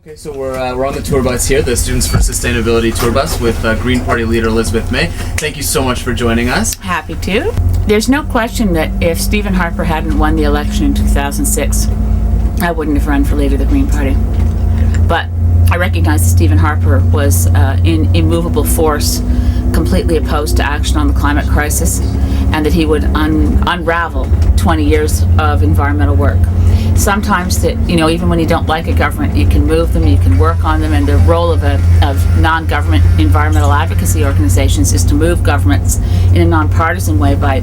Okay, so we're on the tour bus here, the Students for Sustainability tour bus with Green Party leader Elizabeth May. Thank you so much for joining us. Happy to. There's no question that if Stephen Harper hadn't won the election in 2006, I wouldn't have run for leader of the Green Party. But I recognize that Stephen Harper was an immovable force, completely opposed to action on the climate crisis, and that he would unravel 20 years of environmental work. Sometimes that, even when you don't like a government, you can move them, you can work on them, and the role of non-government environmental advocacy organizations is to move governments in a nonpartisan way by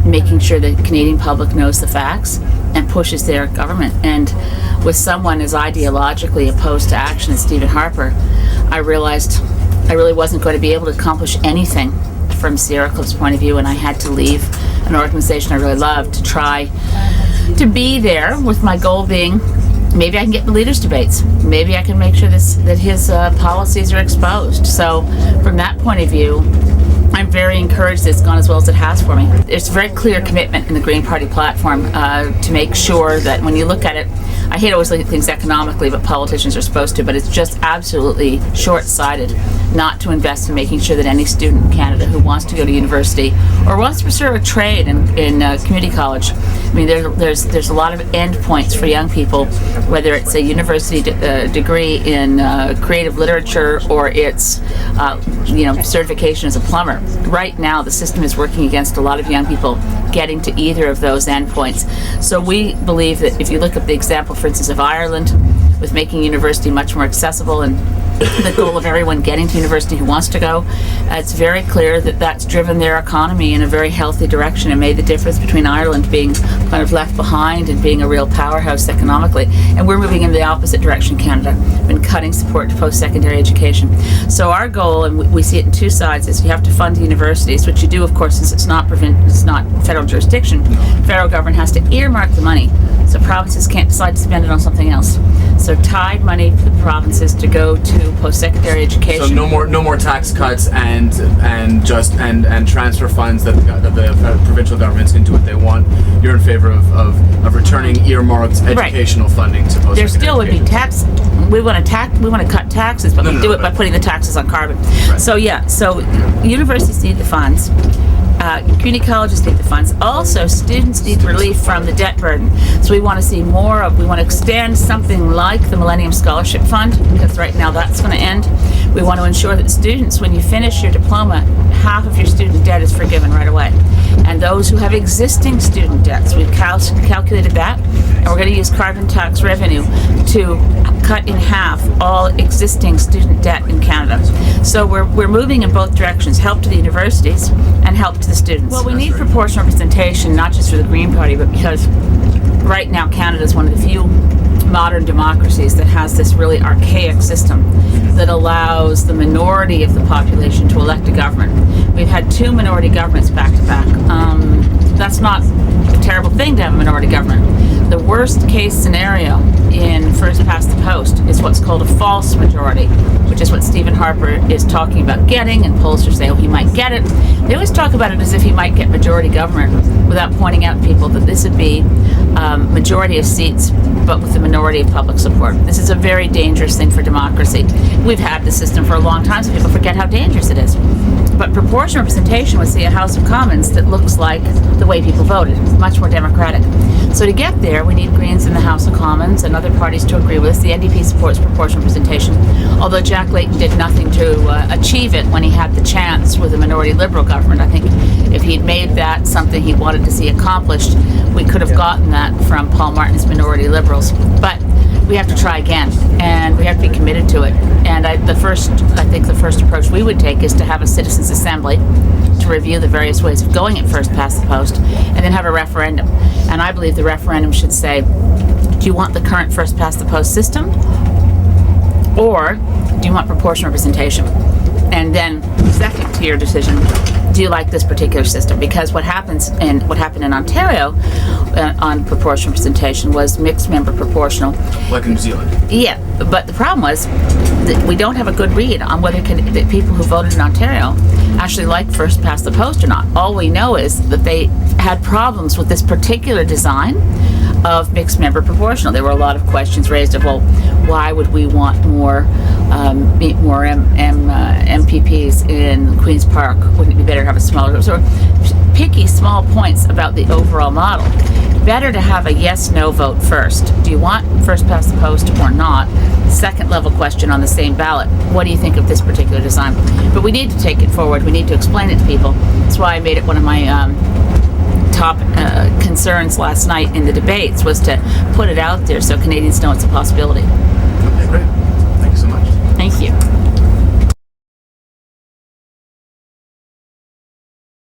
making sure the Canadian public knows the facts and pushes their government. And with someone as ideologically opposed to action as Stephen Harper, I realized I really wasn't going to be able to accomplish anything from Sierra Club's point of view, and I had to leave an organization I really loved to try to be there, with my goal being maybe I can get the leaders' debates. Maybe I can make sure that his policies are exposed. So from that point of view, I'm very encouraged that it's gone as well as it has for me. There's a very clear commitment in the Green Party platform to make sure that when you look at it, I hate always looking at things economically, but politicians are supposed to, but it's just absolutely short-sighted not to invest in making sure that any student in Canada who wants to go to university or wants to pursue a trade in community college, I mean, there's a lot of endpoints for young people, whether it's a university degree in creative literature or it's certification as a plumber. Right now, the system is working against a lot of young people getting to either of those endpoints. So we believe that if you look at the example, for instance, of Ireland, with making university much more accessible and the goal of everyone getting to university who wants to go, it's very clear that that's driven their economy in a very healthy direction and made the difference between Ireland being kind of left behind and being a real powerhouse economically. And we're moving in the opposite direction in Canada. We've been cutting support to post-secondary education. So our goal, and we see it in two sides, is you have to fund universities, which you do, of course, since it's not federal jurisdiction. Federal government has to earmark the money, so provinces can't decide to spend it on something else. So tied money for the provinces to go to post-secondary education. So no more tax cuts and transfer funds that the provincial governments can do what they want. You're in favor of returning earmarked educational funding to post-secondary There still would be education. tax. We want to cut taxes, but we do it by putting the taxes on carbon. Right. So universities need the funds. Community colleges need the funds. Also, students need relief from the debt burden. So we want to see more of, we want to extend something like the Millennium Scholarship Fund, because right now that's going to end. We want to ensure that students, when you finish your diploma, half of your student debt is forgiven right away. And those who have existing student debts, we've calculated that, and we're going to use carbon tax revenue to cut in half all existing student debt in Canada. So we're moving in both directions, help to the universities and help to the students. Well, we need proportional representation, not just for the Green Party, but because right now Canada is one of the few modern democracies that has this really archaic system that allows the minority of the population to elect a government. We've had two minority governments back to back. That's not a terrible thing to have a minority government. The worst case scenario in first past the post is what's called a false majority, which is what Stephen Harper is talking about getting, and pollsters say, he might get it. They always talk about it as if he might get majority government without pointing out to people that this would be majority of seats, but with a minority of public support. This is a very dangerous thing for democracy. We've had this system for a long time, so people forget how dangerous it is. But proportional representation would see a House of Commons that looks like the way people voted, much more democratic. So to get there, we need Greens in the House of Commons and other parties to agree with us. The NDP supports proportional representation, although Jack Layton did nothing to achieve it when he had the chance with a minority Liberal government. I think if he'd made that something he wanted to see accomplished, we could have gotten that from Paul Martin's minority Liberals. But we have to try again, and we have to be committed to it. And I think the first approach we would take is to have a citizens' assembly to review the various ways of going at first past the post, and then have a referendum. And I believe the referendum should say, do you want the current first past the post system, or do you want proportional representation? And then second to your decision, do you like this particular system? Because what happened in Ontario on proportional representation was mixed member proportional. Like in New Zealand. Yeah, but the problem was that we don't have a good read on whether the people who voted in Ontario actually like first past the post or not. All we know is that they had problems with this particular design of mixed member proportional. There were a lot of questions raised of, well, why would we want more MPPs in Queen's Park? Wouldn't it be better to have a smaller group? So picky small points about the overall model. Better to have a yes/no vote first. Do you want first past the post or not? Second level question on the same ballot. What do you think of this particular design? But we need to take it forward. We need to explain it to people. That's why I made it one of my top concerns last night in the debates, was to put it out there so Canadians know it's a possibility. Okay, great. Thank you so much. Thank you.